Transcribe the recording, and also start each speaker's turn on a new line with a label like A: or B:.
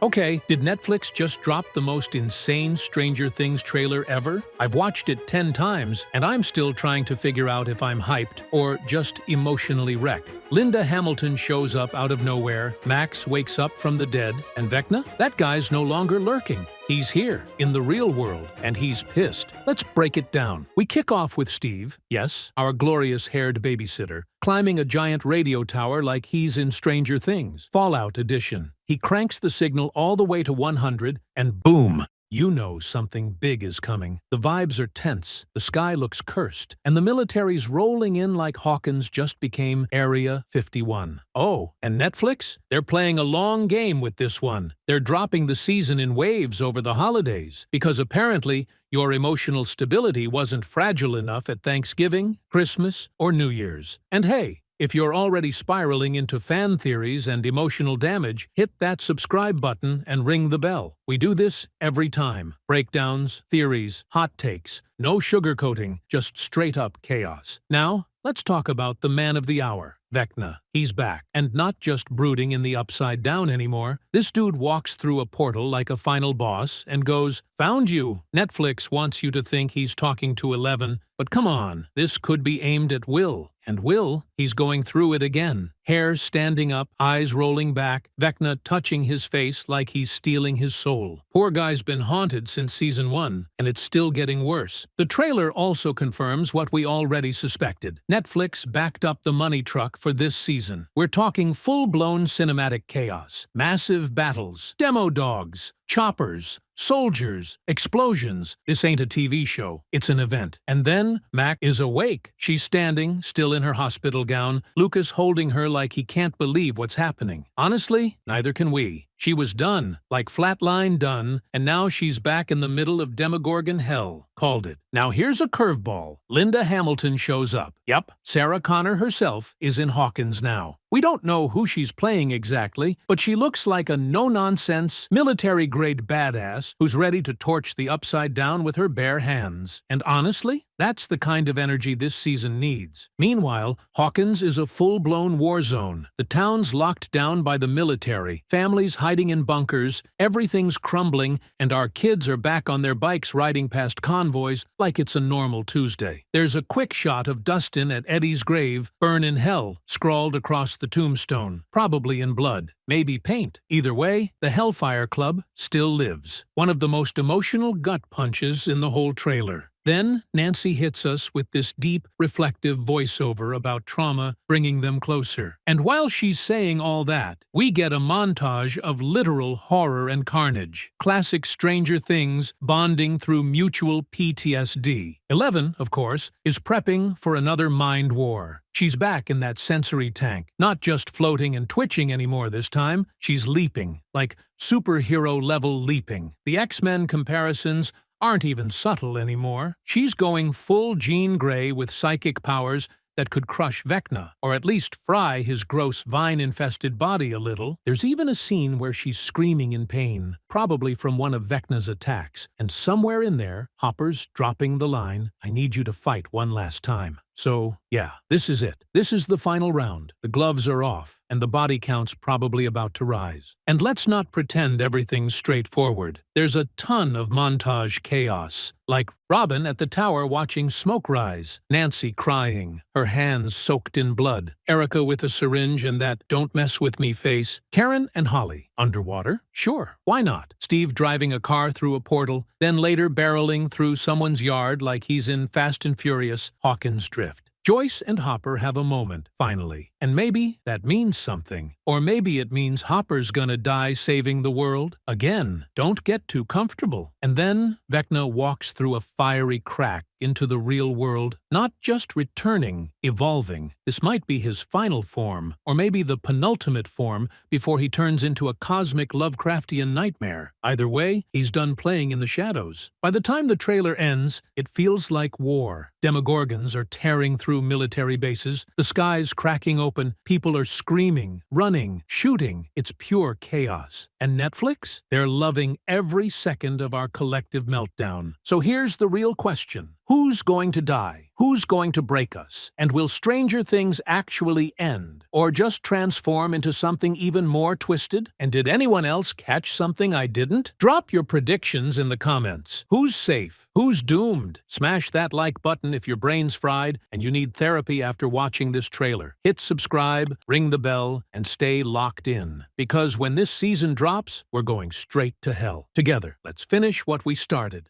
A: Okay, did Netflix just drop the most insane Stranger Things trailer ever? I've watched it 10 times, and I'm still trying to figure out if I'm hyped or just emotionally wrecked. Linda Hamilton shows up out of nowhere, Max wakes up from the dead, and Vecna? That guy's no longer lurking. He's here, in the real world, and he's pissed. Let's break it down. We kick off with Steve, yes, our glorious-haired babysitter, climbing a giant radio tower like he's in Stranger Things, Fallout Edition. He cranks the signal all the way to 100, and boom! You know something big is coming. The vibes are tense, the sky looks cursed, and the military's rolling in like Hawkins just became Area 51. Oh, and Netflix? They're playing a long game with this one. They're dropping the season in waves over the holidays, because apparently your emotional stability wasn't fragile enough at Thanksgiving, Christmas, or New Year's. And hey, if you're already spiraling into fan theories and emotional damage, hit that subscribe button and ring the bell. We do this every time. Breakdowns, theories, hot takes. No sugarcoating, just straight-up chaos. Now, let's talk about the man of the hour, Vecna. He's back, and not just brooding in the Upside Down anymore. This dude walks through a portal like a final boss and goes, "Found you." Netflix wants you to think he's talking to 11, but come on, this could be aimed at Will. And Will, he's going through it again. Hair standing up, eyes rolling back, Vecna touching his face like he's stealing his soul. Poor guy's been haunted since Season 1, and it's still getting worse. The trailer also confirms what we already suspected. Netflix backed up the money truck for this season. We're talking full-blown cinematic chaos, massive battles, demo dogs, choppers, soldiers, explosions. This ain't a TV show, it's an event. And then, Mac is awake. She's standing, still in her hospital gown, Lucas holding her like he can't believe what's happening. Honestly, neither can we. She was done, like flatline done, and now she's back in the middle of Demogorgon hell. Called it. Now here's a curveball. Linda Hamilton shows up. Yep, Sarah Connor herself is in Hawkins now. We don't know who she's playing exactly, but she looks like a no-nonsense, military-grade badass who's ready to torch the Upside Down with her bare hands. And honestly, that's the kind of energy this season needs. Meanwhile, Hawkins is a full-blown war zone. The town's locked down by the military, families hiding in bunkers, everything's crumbling, and our kids are back on their bikes riding past convoys like it's a normal Tuesday. There's a quick shot of Dustin at Eddie's grave, "Burn in Hell," scrawled across the tombstone, probably in blood. Maybe paint. Either way, the Hellfire Club still lives. One of the most emotional gut punches in the whole trailer. Then, Nancy hits us with this deep, reflective voiceover about trauma bringing them closer. And while she's saying all that, we get a montage of literal horror and carnage. Classic Stranger Things bonding through mutual PTSD. 11, of course, is prepping for another mind war. She's back in that sensory tank, not just floating and twitching anymore this time, she's leaping, like superhero-level leaping. The X-Men comparisons aren't even subtle anymore. She's going full Jean Grey with psychic powers that could crush Vecna, or at least fry his gross vine-infested body a little. There's even a scene where she's screaming in pain, probably from one of Vecna's attacks, and somewhere in there, Hopper's dropping the line, "I need you to fight one last time." So, yeah, this is it. This is the final round. The gloves are off, and the body count's probably about to rise. And let's not pretend everything's straightforward. There's a ton of montage chaos, like Robin at the tower watching smoke rise, Nancy crying, her hands soaked in blood, Erica with a syringe and that "don't mess with me" face, Karen and Holly underwater? Sure, why not? Steve driving a car through a portal, then later barreling through someone's yard like he's in Fast and Furious Hawkins Drift. Joyce and Hopper have a moment, finally, and maybe that means something. Or maybe it means Hopper's gonna die saving the world. Again, don't get too comfortable. And then Vecna walks through a fiery crack into the real world, not just returning, evolving. This might be his final form, or maybe the penultimate form before he turns into a cosmic Lovecraftian nightmare. Either way, he's done playing in the shadows. By the time the trailer ends, it feels like war. Demogorgons are tearing through military bases, the sky's cracking open, people are screaming, running, shooting. It's pure chaos. And Netflix? They're loving every second of our collective meltdown. So here's the real question. Who's going to die? Who's going to break us? And will Stranger Things actually end? Or just transform into something even more twisted? And did anyone else catch something I didn't? Drop your predictions in the comments. Who's safe? Who's doomed? Smash that like button if your brain's fried and you need therapy after watching this trailer. Hit subscribe, ring the bell, and stay locked in. Because when this season drops, we're going straight to hell. Together, let's finish what we started.